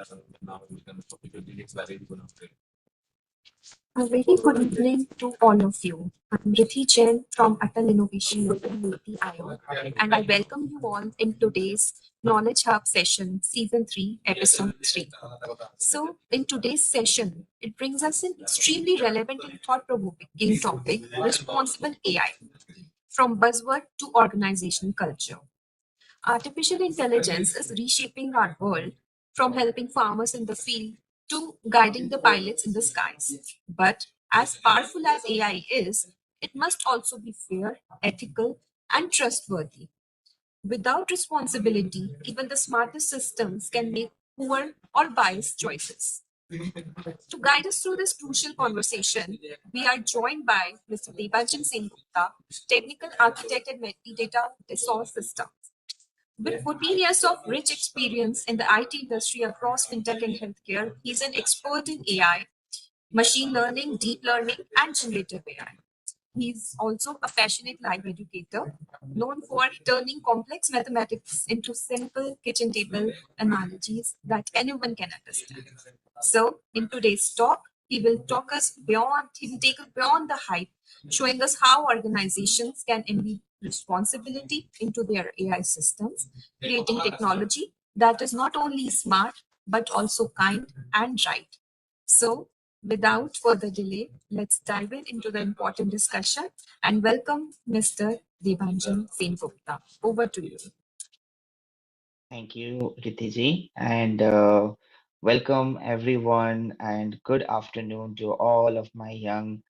A very good evening to all of you. I'm Rithi Jain from Atal Innovation Niti IO, and I welcome you all in today's Knowledge Hub session, Season 3, Episode 3. So, in today's session, it brings us an extremely relevant and thought provoking topic, responsible AI, from buzzword to organizational culture. Artificial intelligence is reshaping our world from helping farmers in the field to guiding the pilots in the skies. But as powerful as AI is, it must also be fair, ethical, and trustworthy. Without responsibility, even the smartest systems can make poor or biased choices. To guide us through this crucial conversation, we are joined by Mr. Debanjan Singh Gupta, Technical Architect at Metadata Resource Systems. With 14 years of rich experience in the IT industry across fintech and healthcare, he's an expert in AI, machine learning, deep learning, and generative AI. He's also a passionate live educator, known for turning complex mathematics into simple kitchen table analogies that anyone can understand. So, in today's talk, he will take us beyond the hype, showing us how organizations can embed responsibility into their AI systems, creating technology that is not only smart, but also kind and right. So, without further delay, let's dive into the important discussion and welcome Mr. Debanjan Sengupta. Over to you. Thank you, Ritiji, and welcome everyone, and good afternoon to all of my young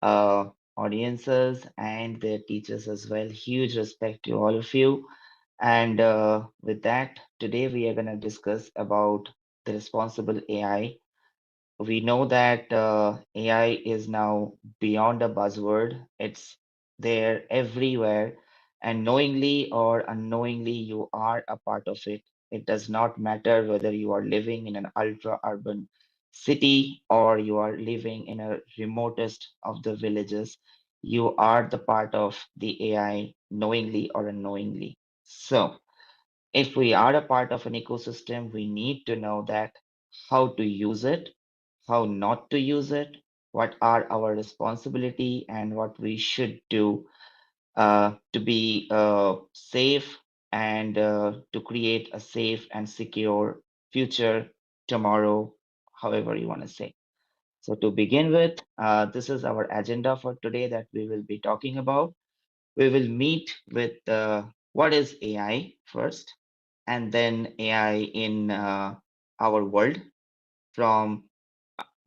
uh, audiences and their teachers as well. Huge respect to all of you. And with that, today we are going to discuss about the responsible AI. We know that AI is now beyond a buzzword, it's there everywhere, and knowingly or unknowingly, you are a part of it. It does not matter whether you are living in an ultra urban city or you are living in a remotest of the villages, you are the part of the AI knowingly or unknowingly. So, if we are a part of an ecosystem, we need to know that how to use it, how not to use it, what are our responsibility, and what we should do to be safe and to create a safe and secure future tomorrow, however you want to say. So to begin with, this is our agenda for today that we will be talking about. We will meet with what is AI first, and then AI in our world, from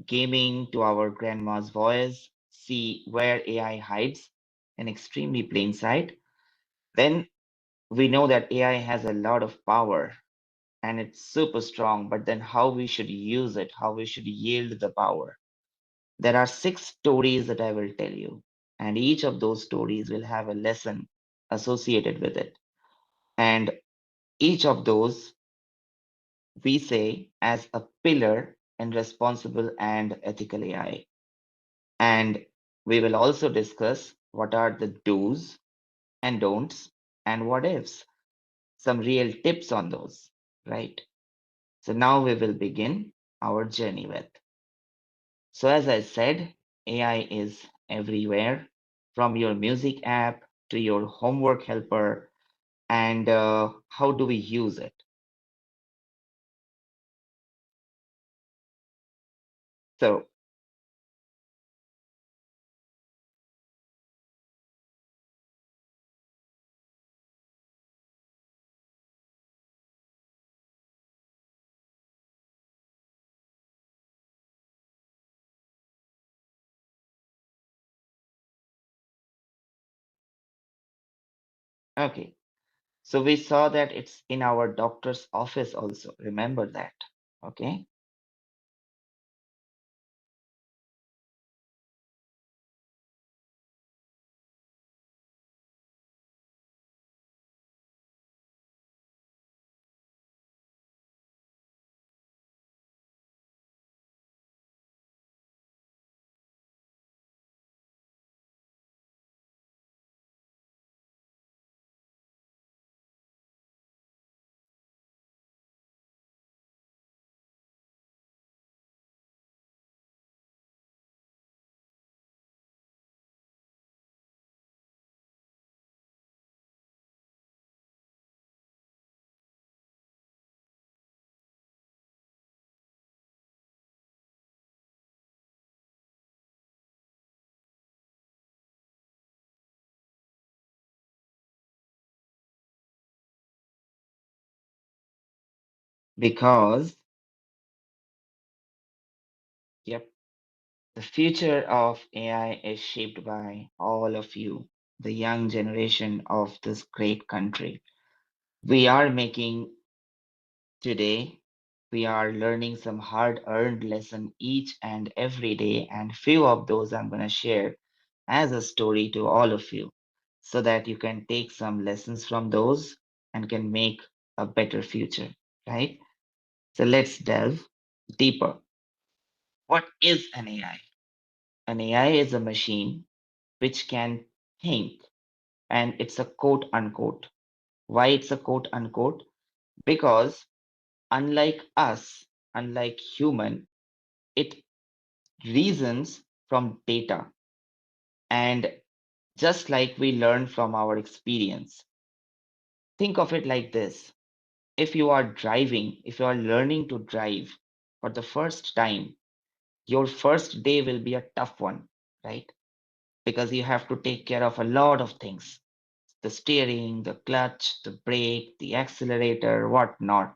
gaming to our grandma's voice, see where AI hides in extremely plain sight. Then we know that AI has a lot of power and it's super strong, but then how we should use it, how we should yield the power. There are six stories that I will tell you, and each of those stories will have a lesson associated with it. And each of those we say as a pillar in responsible and ethical AI. And we will also discuss what are the do's and don'ts and what ifs, some real tips on those, right? So now we will begin our journey with. So, as I said, AI is everywhere, from your music app to your homework helper. And how do we use it? So, okay. So we saw that it's in our doctor's office also. Remember that. Okay. Because, yep, the future of AI is shaped by all of you, the young generation of this great country. We are making today, we are learning some hard earned lesson each and every day, and few of those I'm going to share as a story to all of you so that you can take some lessons from those and can make a better future, right? So let's delve deeper. What is an AI? An AI is a machine which can think, and it's a quote unquote. Why it's a quote unquote? Because unlike us, unlike human, it reasons from data. And just like we learn from our experience, think of it like this. If you are driving, if you are learning to drive for the first time, your first day will be a tough one, right? Because you have to take care of a lot of things, the steering, the clutch, the brake, the accelerator, whatnot.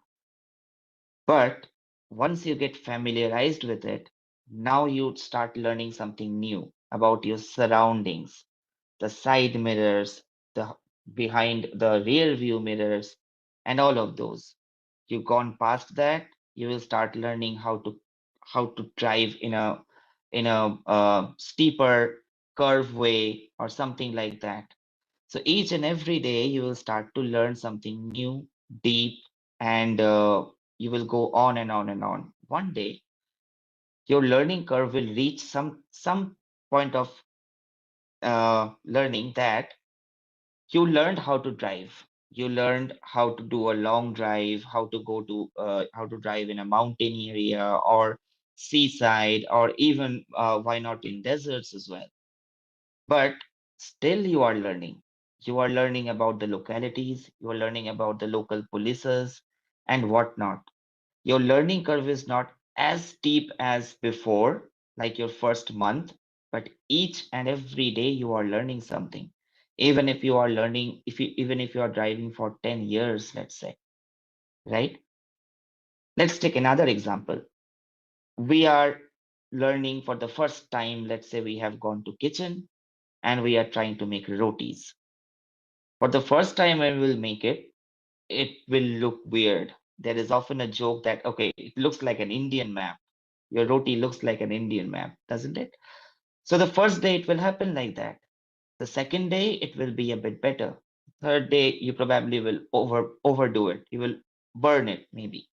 But once you get familiarized with it, now you start learning something new about your surroundings, the side mirrors, the behind the rear view mirrors, and all of those. You've gone past that, you will start learning how to drive in a steeper curve way or something like that. So each and every day you will start to learn something new, deep, and you will go on and on and on. One day your learning curve will reach some point of learning that you learned how to drive. You learned how to do a long drive, how to drive in a mountain area or seaside, or even why not in deserts as well. But still you are learning. You are learning about the localities, you are learning about the local polices and whatnot. Your learning curve is not as steep as before, like your first month, but each and every day you are learning something. Even if you are learning, if you even if you are driving for 10 years, let's say, right? Let's take another example. We are learning for the first time, let's say we have gone to kitchen and we are trying to make rotis. For the first time when we will make it will look weird. There is often a joke that, okay, it looks like an Indian map. Your roti looks like an Indian map, doesn't it? So the first day it will happen like that. The second day it will be a bit better. Third day you probably will overdo it. You will burn it maybe.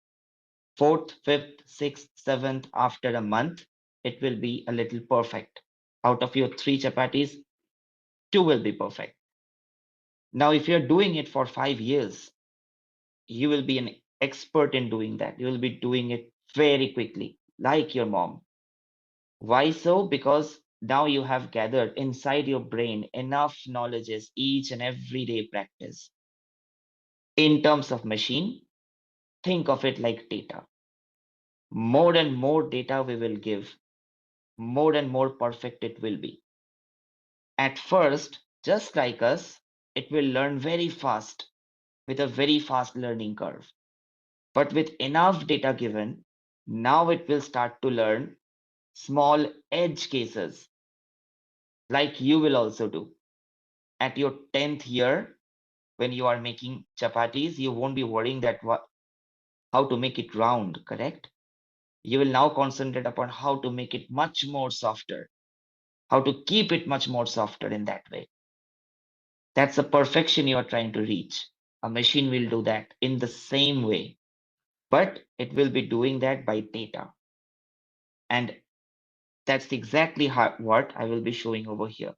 Fourth, fifth, sixth, seventh, after a month, it will be a little perfect. Out of your three chapatis, two will be perfect. Now, if you're doing it for 5 years, you will be an expert in doing that. You will be doing it very quickly, like your mom. Why so? Because now you have gathered inside your brain enough knowledges each and every day practice. In terms of machine, think of it like data. More and more data we will give, more and more perfect it will be. At first, just like us, it will learn very fast with a very fast learning curve. But with enough data given, now it will start to learn small edge cases like you will also do. At your 10th year, when you are making chapatis, you won't be worrying that how to make it round, correct? You will now concentrate upon how to make it much more softer, how to keep it much more softer in that way. That's the perfection you are trying to reach. A machine will do that in the same way, but it will be doing that by data. And that's exactly what I will be showing over here.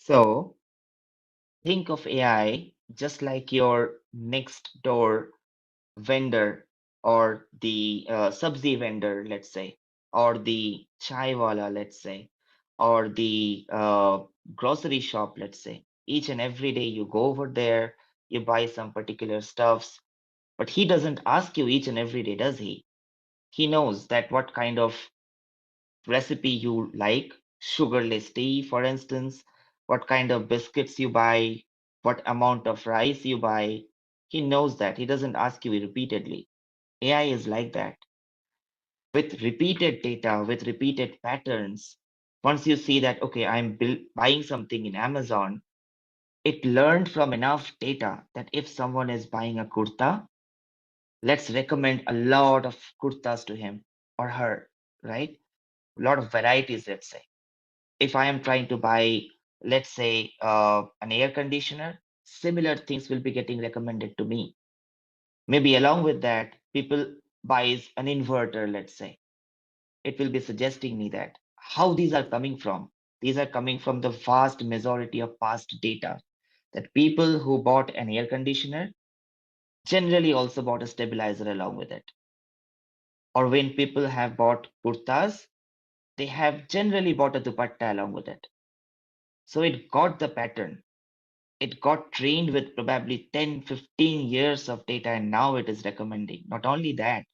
So think of AI just like your next door vendor or the sabzi vendor, let's say, or the chai wala, let's say, or the grocery shop, let's say. Each and every day you go over there, you buy some particular stuffs, but he doesn't ask you each and every day, does he? He knows that what kind of recipe you like, sugarless tea, for instance, what kind of biscuits you buy, what amount of rice you buy. He knows that. He doesn't ask you repeatedly. AI is like that. With repeated data, with repeated patterns, once you see that, okay, buying something in Amazon, it learned from enough data that if someone is buying a kurta, let's recommend a lot of kurtas to him or her, right? A lot of varieties, let's say. If I am trying to buy, let's say, an air conditioner, similar things will be getting recommended to me. Maybe along with that, people buys an inverter, let's say. It will be suggesting me that how these are coming from. These are coming from the vast majority of past data that people who bought an air conditioner generally also bought a stabilizer along with it. Or when people have bought kurtas, they have generally bought a dupatta along with it. So it got the pattern. It got trained with probably 10, 15 years of data, and now it is recommending. Not only that,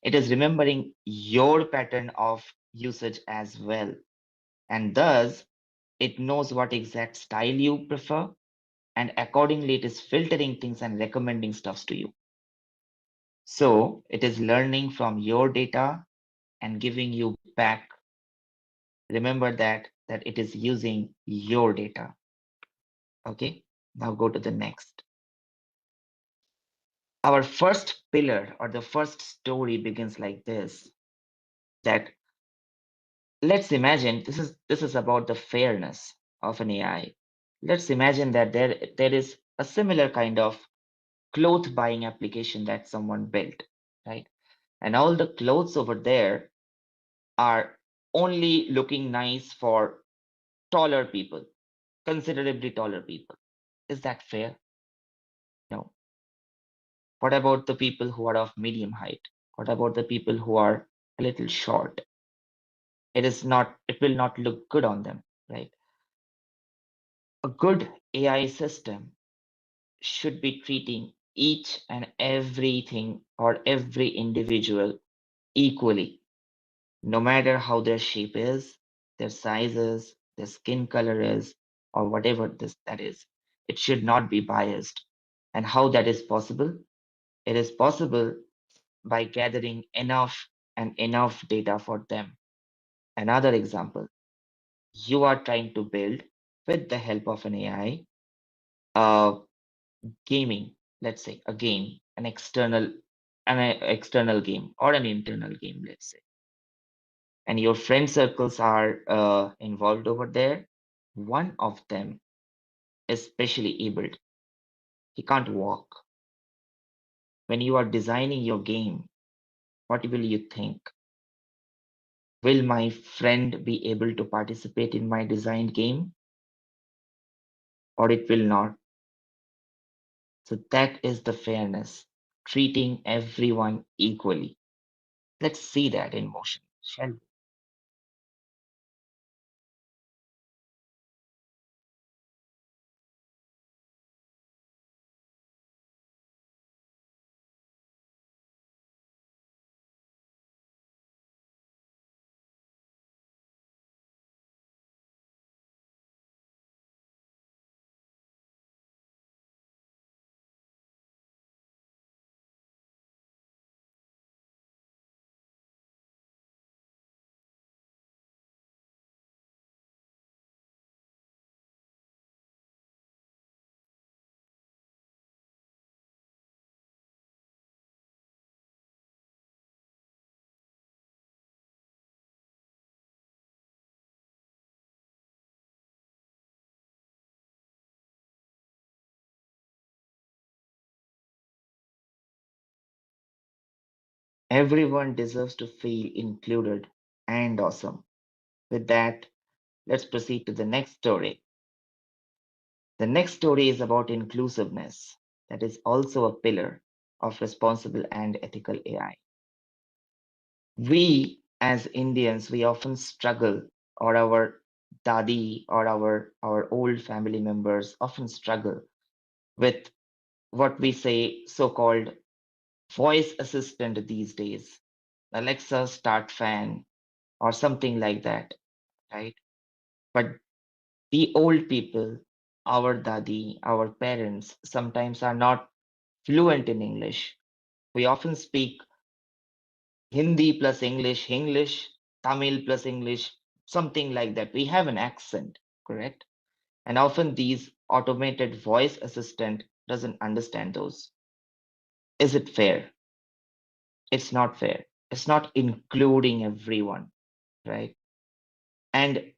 it is remembering your pattern of usage as well. And thus, it knows what exact style you prefer, and accordingly, it is filtering things and recommending stuffs to you. So, it is learning from your data and giving you back. Remember that it is using your data. Okay, now go to the next. Our first pillar or the first story begins like this, that let's imagine this is about the fairness of an AI. Let's imagine that there is a similar kind of cloth buying application that someone built, right? And all the clothes over there are only looking nice for taller people, considerably taller people. Is that fair? No. What about the people who are of medium height? What about the people who are a little short? It will not look good on them, right? A good AI system should be treating each and everything or every individual equally, no matter how their shape is, their size is, their skin color is, or whatever that is. It should not be biased. And how that is possible? It is possible by gathering enough and enough data for them. Another example, you are trying to build with the help of an AI, gaming, let's say a game, an external game or an internal game, let's say, and your friend circles are involved over there. One of them is specially abled. He can't walk. When you are designing your game, what will you think? Will my friend be able to participate in my designed game, or it will not? So that is the fairness, treating everyone equally. Let's see that in motion, shall we? Everyone deserves to feel included and awesome. With that, let's proceed to the next story. The next story is about inclusiveness, that is also a pillar of responsible and ethical AI. We as Indians, we often struggle, or our dadi or our old family members often struggle with what we say so-called voice assistant these days. Alexa, start fan, or something like that, right? But the old people, our dadi, our parents, sometimes are not fluent in English. We often speak Hindi plus English, English, Tamil plus English, something like that. We have an accent, correct? And often these automated voice assistant doesn't understand those. Is it fair? It's not fair. It's not including everyone, right? And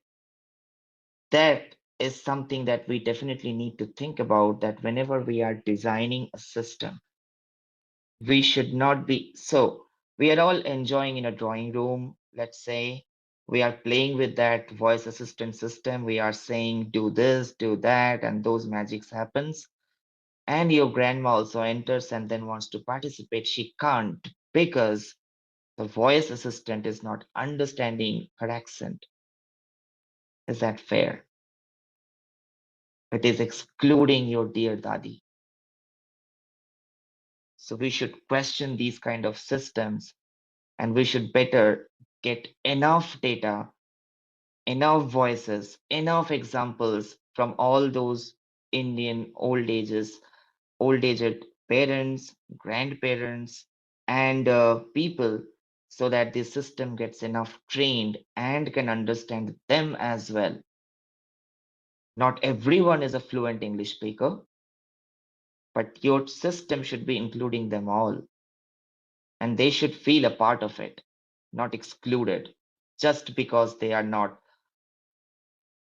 that is something that we definitely need to think about, that whenever we are designing a system, we should not be so we are all enjoying in a drawing room, let's say. We are playing with that voice assistant system. We are saying, do this, do that, and those magics happens. And your grandma also enters and then wants to participate. She can't because the voice assistant is not understanding her accent. Is that fair? It is excluding your dear dadi. So we should question these kind of systems, and we should better get enough data, enough voices, enough examples from all those Indian old aged parents, grandparents, and people, so that the system gets enough trained and can understand them as well. Not everyone is a fluent English speaker, but your system should be including them all, and they should feel a part of it, not excluded, just because they are not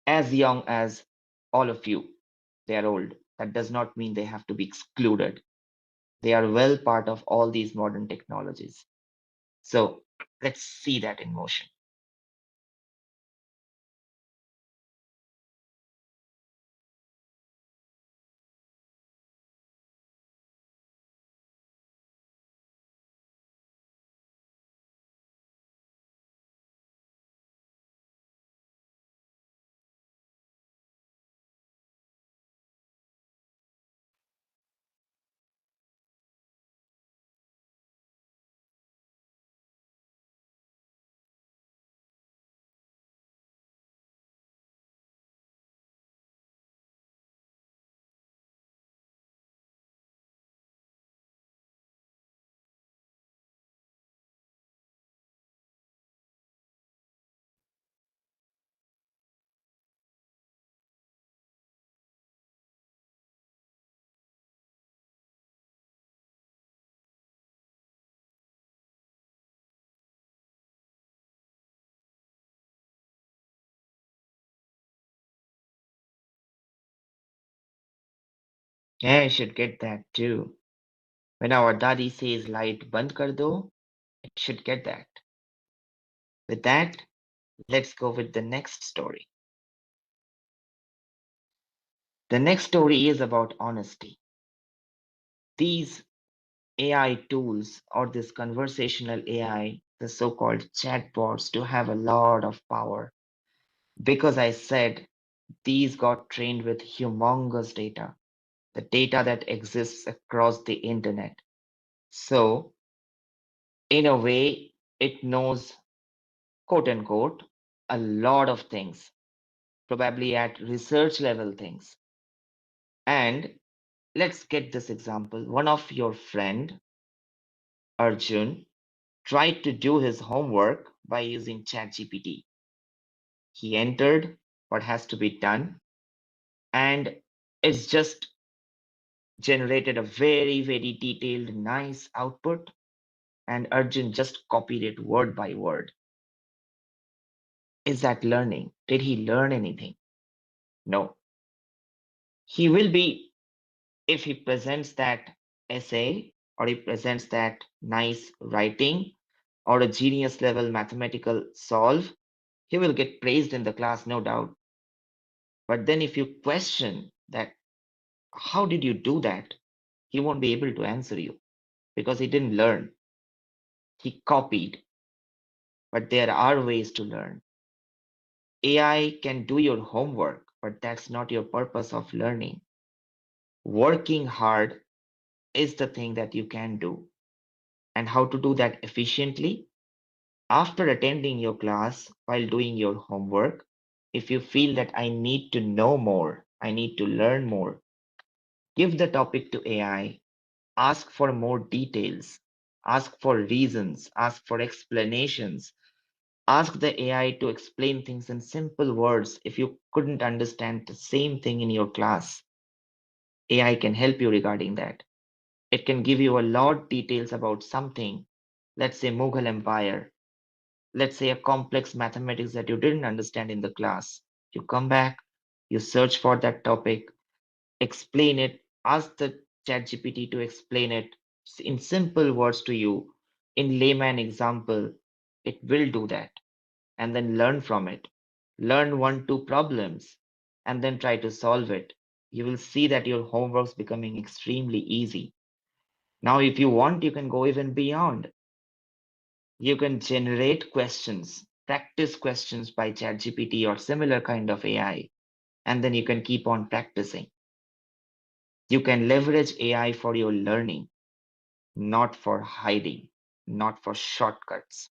as young as all of you. They are old. That does not mean they have to be excluded. They are well part of all these modern technologies. So let's see that in motion. Yeah, I should get that too. When our daddy says light band kar do, it should get that. With that, let's go with the next story. The next story is about honesty. These AI tools, or this conversational AI, the so-called chatbots, do have a lot of power, because I said these got trained with humongous data, the data that exists across the internet. So, in a way, it knows, quote unquote, a lot of things, probably at research level things. And let's get this example. One of your friend, Arjun, tried to do his homework by using ChatGPT. He entered what has to be done, and it's just generated a very, very detailed, nice output. And Arjun just copied it word by word. Is that learning? Did he learn anything? No. He will be, if he presents that essay, or he presents that nice writing, or a genius level mathematical solve, he will get praised in the class, no doubt. But then if you question that How did you do that? He won't be able to answer you because he didn't learn. He copied. But there are ways to learn. AI can do your homework, but that's not your purpose of learning. Working hard is the thing that you can do. And how to do that efficiently? After attending your class while doing your homework, if you feel that I need to know more, I need to learn more, give the topic to AI, ask for more details, ask for reasons, ask for explanations, ask the AI to explain things in simple words if you couldn't understand the same thing in your class. AI can help you regarding that. It can give you a lot details about something, let's say Mughal Empire, let's say a complex mathematics that you didn't understand in the class. You come back, you search for that topic, explain it, ask the ChatGPT to explain it in simple words to you, in layman example. It will do that, and then learn from it. Learn one, two problems, and then try to solve it. You will see that your homework's becoming extremely easy. Now, if you want, you can go even beyond. You can generate questions, practice questions by ChatGPT or similar kind of AI, and then you can keep on practicing. You can leverage AI for your learning, not for hiding, not for shortcuts.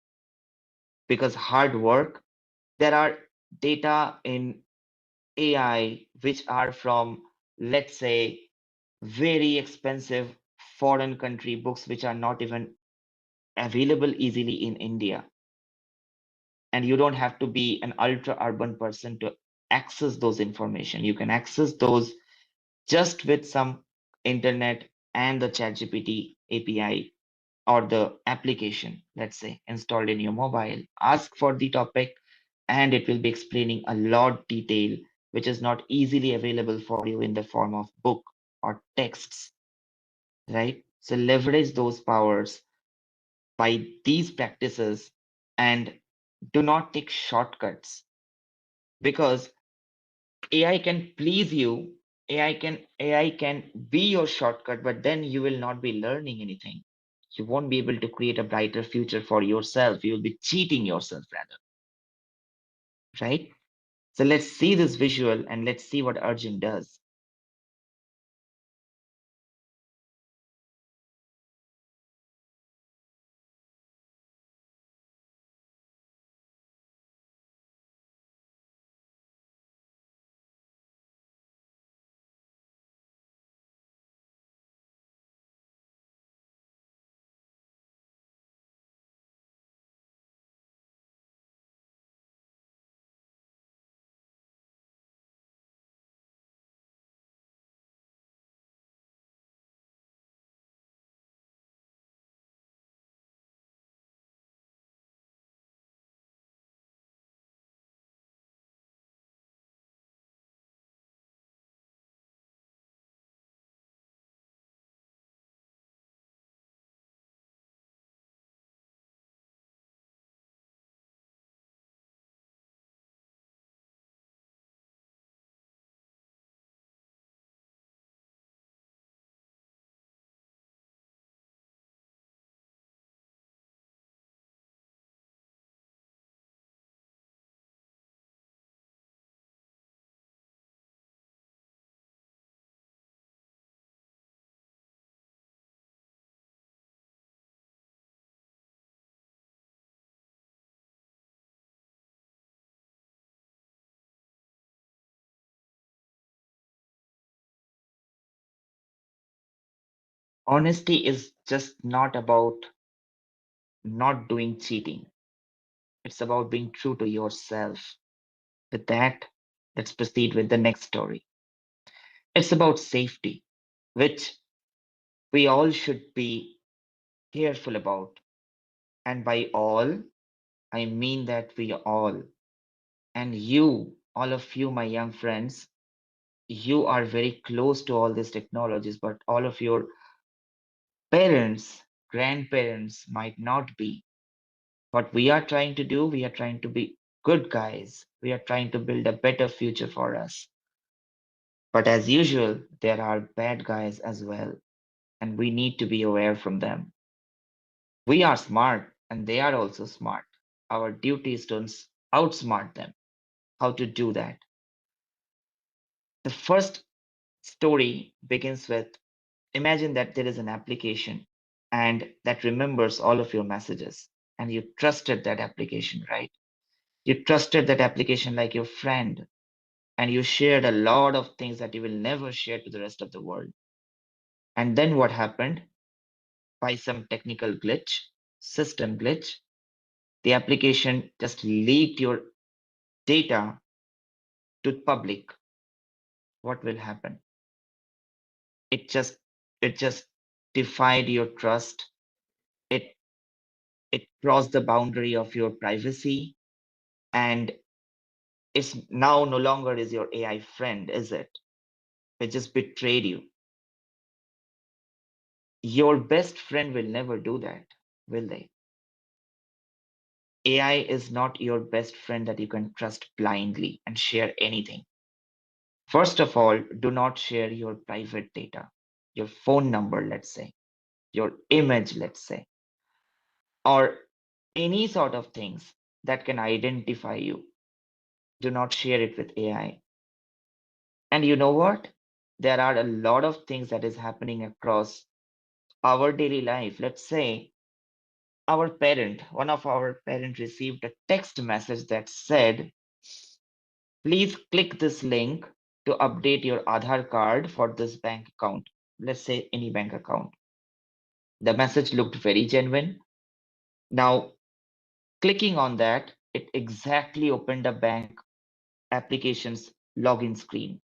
Because hard work, there are data in AI which are from, let's say, very expensive foreign country books which are not even available easily in India. And you don't have to be an ultra urban person to access those information. You can access those just with some internet and the ChatGPT API or the application, let's say, installed in your mobile. Ask for the topic and it will be explaining a lot detail which is not easily available for you in the form of book or texts, right? So leverage those powers by these practices and do not take shortcuts because AI can please you. AI can be your shortcut, but then you will not be learning anything. You won't be able to create a brighter future for yourself. You will be cheating yourself rather, right? So let's see this visual and let's see what Arjun does. Honesty is just not about not doing cheating. It's about being true to yourself. With that, let's proceed with the next story. It's about safety, which we all should be careful about. And by all, I mean that we all, and you, all of you, my young friends, you are very close to all these technologies, but all of your parents, grandparents might not be. What we are trying to do, we are trying to be good guys. We are trying to build a better future for us. But as usual, there are bad guys as well, and we need to be aware from them. We are smart, and they are also smart. Our duty is to outsmart them. How to do that? The first story begins with, imagine that there is an application and that remembers all of your messages, and you trusted that application, right? You trusted that application like your friend, and you shared a lot of things that you will never share to the rest of the world. And then what happened? By some technical glitch, system glitch, the application just leaked your data to public. What will happen? It just it just defied your trust. It it crossed the boundary of your privacy, and it's now no longer is your AI friend, is it? It just betrayed you. Your best friend will never do that, will they? AI is not your best friend that you can trust blindly and share anything. First of all, do not share your private data, your phone number, let's say, your image, let's say, or any sort of things that can identify you. Do not share it with AI. And you know what? There are a lot of things that is happening across our daily life. Let's say one of our parent received a text message that said, please click this link to update your Aadhaar card for this bank account. Let's say any bank account. The message looked very genuine. Now, clicking on that, it exactly opened a bank application's login screen.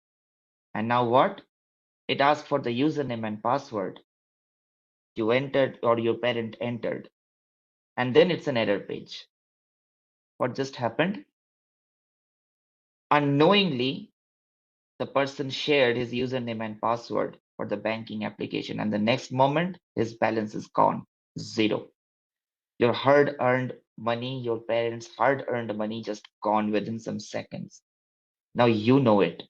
And now what? It asked for the username and password you entered or your parent entered. And then it's an error page. What just happened? Unknowingly, the person shared his username and password for the banking application, and the next moment, his balance is gone. Zero. Your hard earned money, your parents' hard earned money just gone within some seconds. Now you know it.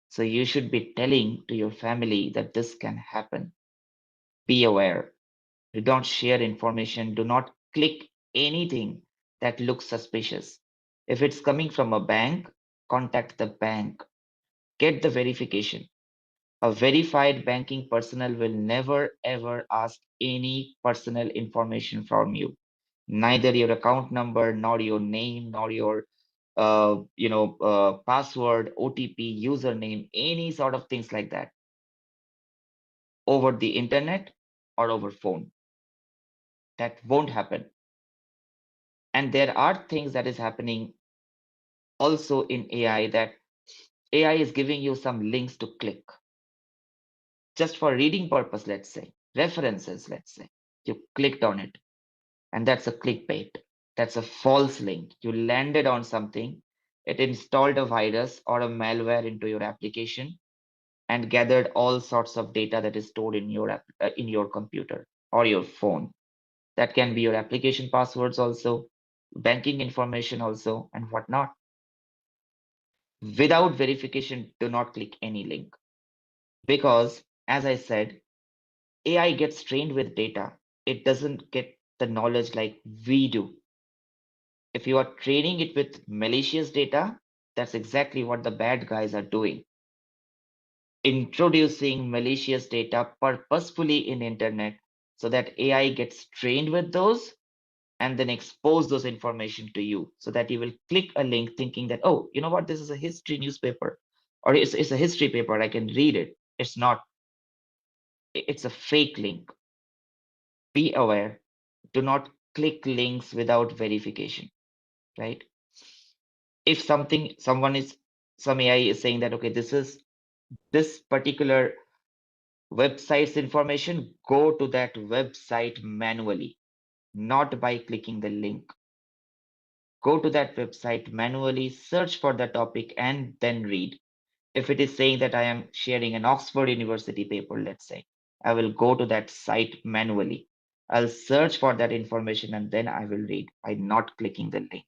So you should be telling to your family that this can happen. Be aware. Do not share information. Do not click anything that looks suspicious. If it's coming from a bank, contact the bank. Get the verification. A verified banking personnel will never ever ask any personal information from you. Neither your account number, nor your name, nor your password, OTP, username, any sort of things like that over the internet or over phone. That won't happen. And there are things that is happening also in AI, that AI is giving you some links to click just for reading purpose, let's say, references, let's say. You clicked on it, and that's a clickbait. That's a false link. You landed on something, it installed a virus or a malware into your application and gathered all sorts of data that is stored in your in your computer or your phone. That can be your application passwords also, banking information also, and whatnot. Without verification, do not click any link, because, as I said, AI gets trained with data. It doesn't get the knowledge like we do. If you are training it with malicious data, that's exactly what the bad guys are doing. Introducing malicious data purposefully in internet so that AI gets trained with those and then expose those information to you so that you will click a link thinking that, oh, you know what, this is a history newspaper, or it's a history paper, I can read it. It's not. It's a fake link. Be aware. Do not click links without verification, right? If some AI is saying that, okay, this is this particular website's information, go to that website manually, not by clicking the link. Go to that website manually, search for the topic, and then read. If it is saying that I am sharing an Oxford University paper, let's say, I will go to that site manually. I'll search for that information and then I will read by not clicking the link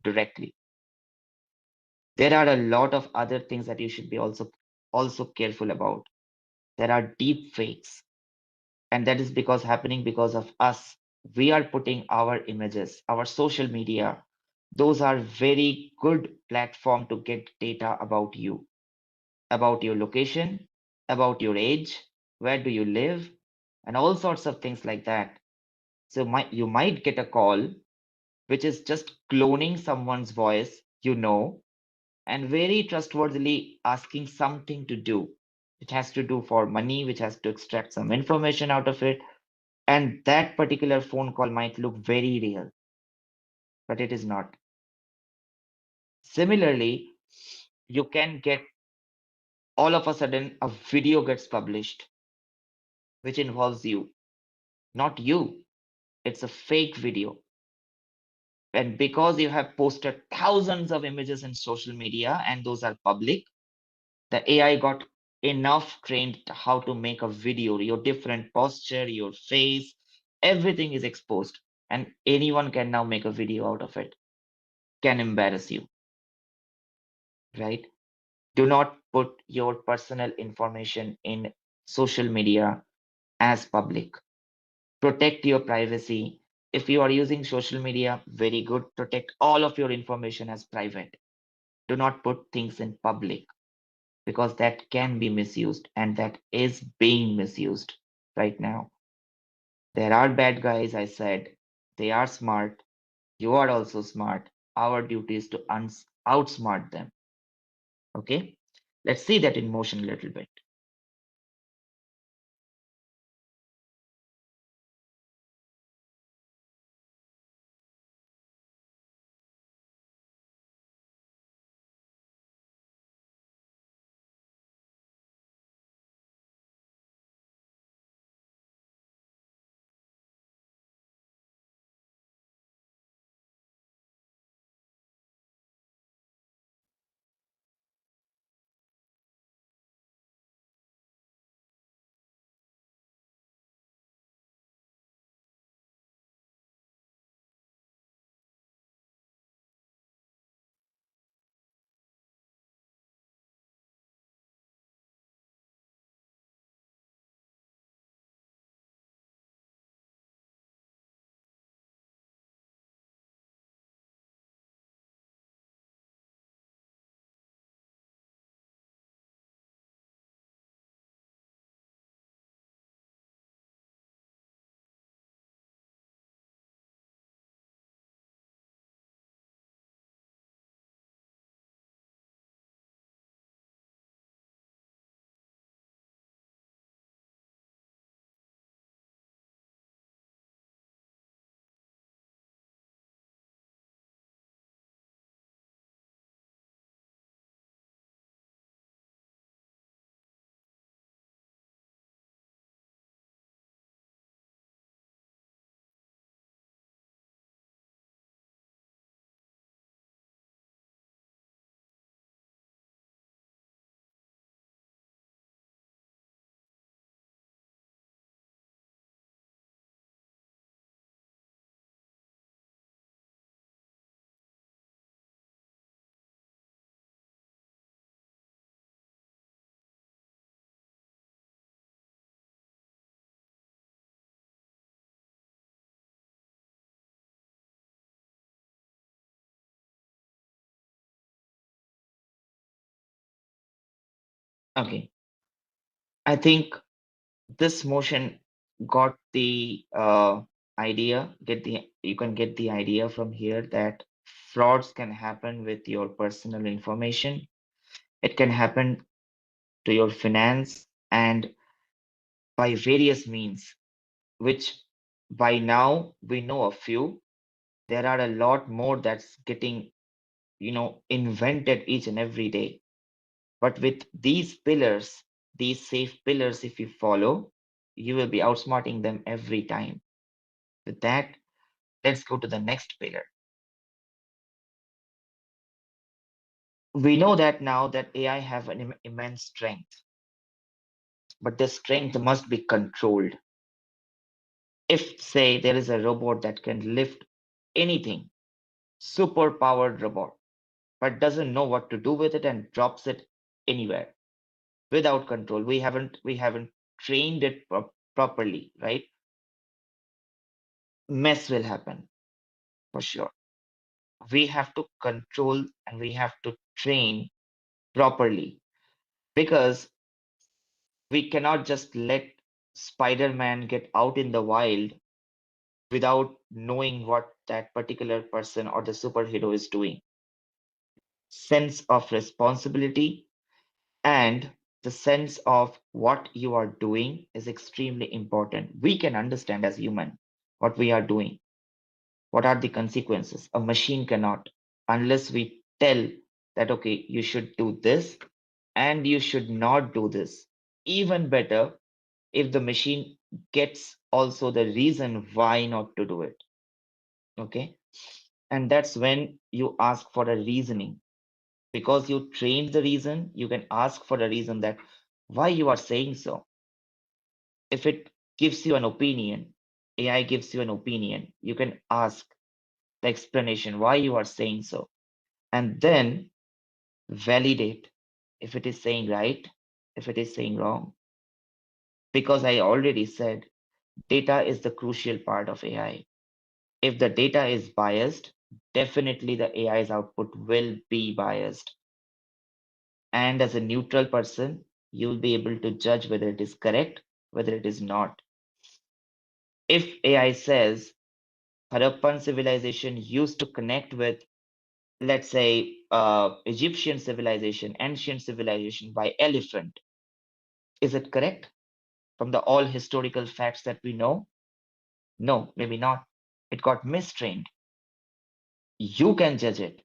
directly. There are a lot of other things that you should be also also careful about. There are deep fakes, and that is because happening because of us. We are putting our images, our social media. Those are very good platform to get data about you, about your location, about your age, where do you live, and all sorts of things like that. So you might get a call which is just cloning someone's voice, and very trustworthily asking something to do. It has to do for money, which has to extract some information out of it. And that particular phone call might look very real, but it is not. Similarly, you can get all of a sudden a video gets published, which involves you, not you. It's a fake video. And because you have posted thousands of images in social media and those are public, the AI got enough trained how to make a video, your different posture, your face, everything is exposed. And anyone can now make a video out of it, can embarrass you, right? Do not put your personal information in social media as public. Protect your privacy. If you are using social media, very good. Protect all of your information as private. Do not put things in public because that can be misused and that is being misused right now. There are bad guys, I said. They are smart. You are also smart. Our duty is to outsmart them. Okay? Let's see that in motion a little bit. Okay. I think this motion got the idea, you can get the idea from here that frauds can happen with your personal information. It can happen to your finance and by various means, which by now we know a few. There are a lot more that's getting, invented each and every day. But with these pillars, these safe pillars, if you follow, you will be outsmarting them every time. With that, let's go to the next pillar. We know that now that AI have an immense strength, but this strength must be controlled. If, say, there is a robot that can lift anything, super powered robot, but doesn't know what to do with it and drops it anywhere, without control. We haven't trained it properly, right? Mess will happen for sure. We have to control and we have to train properly because we cannot just let Spider-Man get out in the wild without knowing what that particular person or the superhero is doing. Sense of responsibility and the sense of what you are doing is extremely important. We can understand as human what we are doing. What are the consequences? A machine cannot, unless we tell that, okay, you should do this and you should not do this. Even better if the machine gets also the reason why not to do it. Okay. And that's when you ask for a reasoning. Because you trained the reason, you can ask for a reason that why you are saying so. If it gives you an opinion, AI gives you an opinion, you can ask the explanation why you are saying so, and then validate if it is saying right, if it is saying wrong. Because I already said data is the crucial part of AI. If the data is biased, definitely the AI's output will be biased. And as a neutral person, you'll be able to judge whether it is correct, whether it is not. If AI says Harappan civilization used to connect with, let's say, Egyptian civilization, ancient civilization by elephant, is it correct from the all historical facts that we know? No, maybe not. It got mistrained. You can judge it.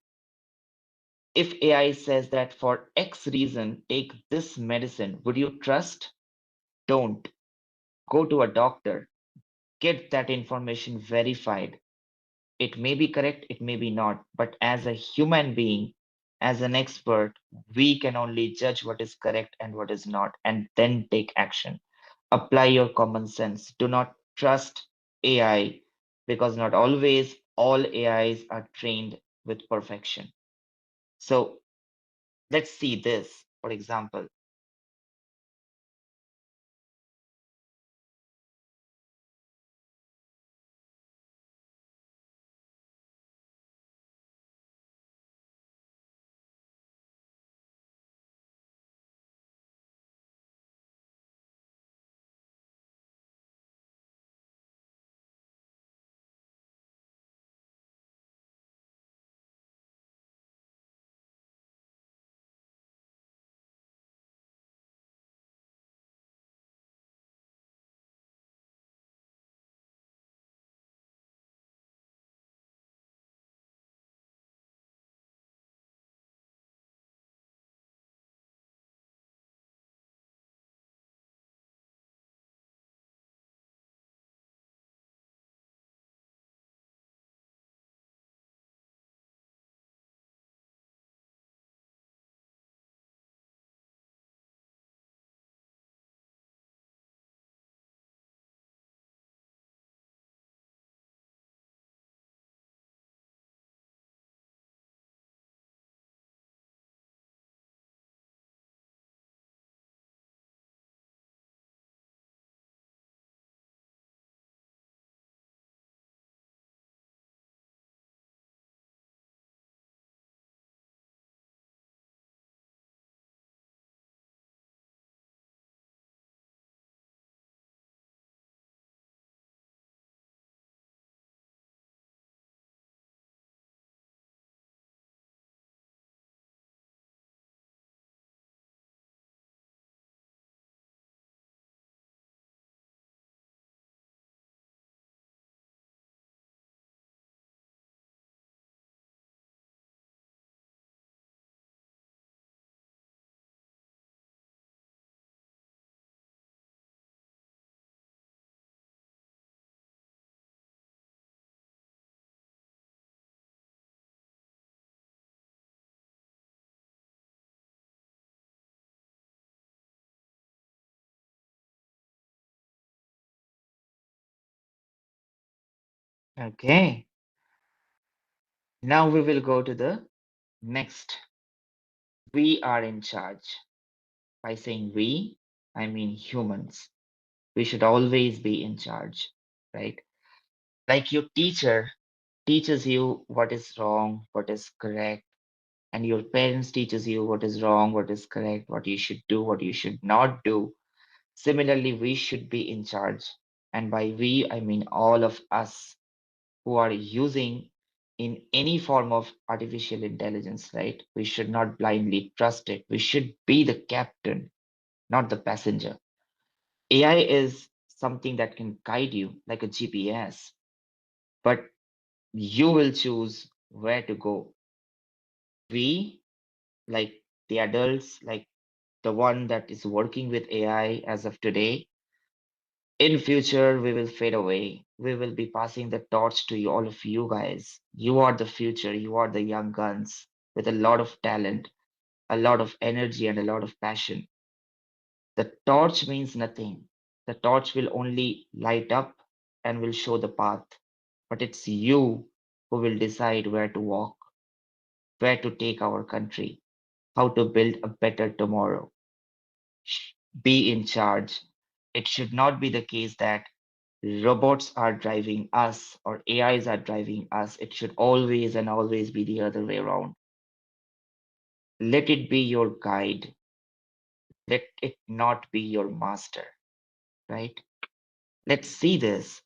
If AI says that for X reason, take this medicine, would you trust? Don't. Go to a doctor, get that information verified. It may be correct, it may be not, but as a human being, as an expert, we can only judge what is correct and what is not, and then take action. Apply your common sense. Do not trust AI because not always all AIs are trained with perfection. So let's see this, for example. Okay, now we will go to the next. We are in charge. By saying we, I mean humans. We should always be in charge, right? Like your teacher teaches you what is wrong, what is correct, and your parents teaches you what is wrong, what is correct, what you should do, what you should not do. Similarly, we should be in charge. And by we, I mean all of us who are using in any form of artificial intelligence, right? We should not blindly trust it. We should be the captain, not the passenger. AI is something that can guide you like a GPS, but you will choose where to go. We, like the adults, like the one that is working with AI as of today, in future we will fade away. We will be passing the torch to you, all of you guys. You are the future. You are the young guns with a lot of talent, a lot of energy, and a lot of passion. The torch means nothing. The torch will only light up and will show the path. But it's you who will decide where to walk, where to take our country, how to build a better tomorrow. Be in charge. It should not be the case that robots are driving us or AIs are driving us. It should always and always be the other way around. Let it be your guide. Let it not be your master, right? Let's see this.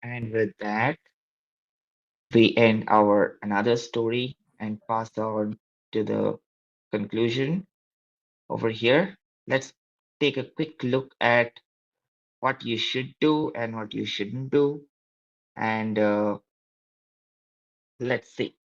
And with that, we end our another story and pass on to the conclusion over here. Let's take a quick look at what you should do and what you shouldn't do. And let's see.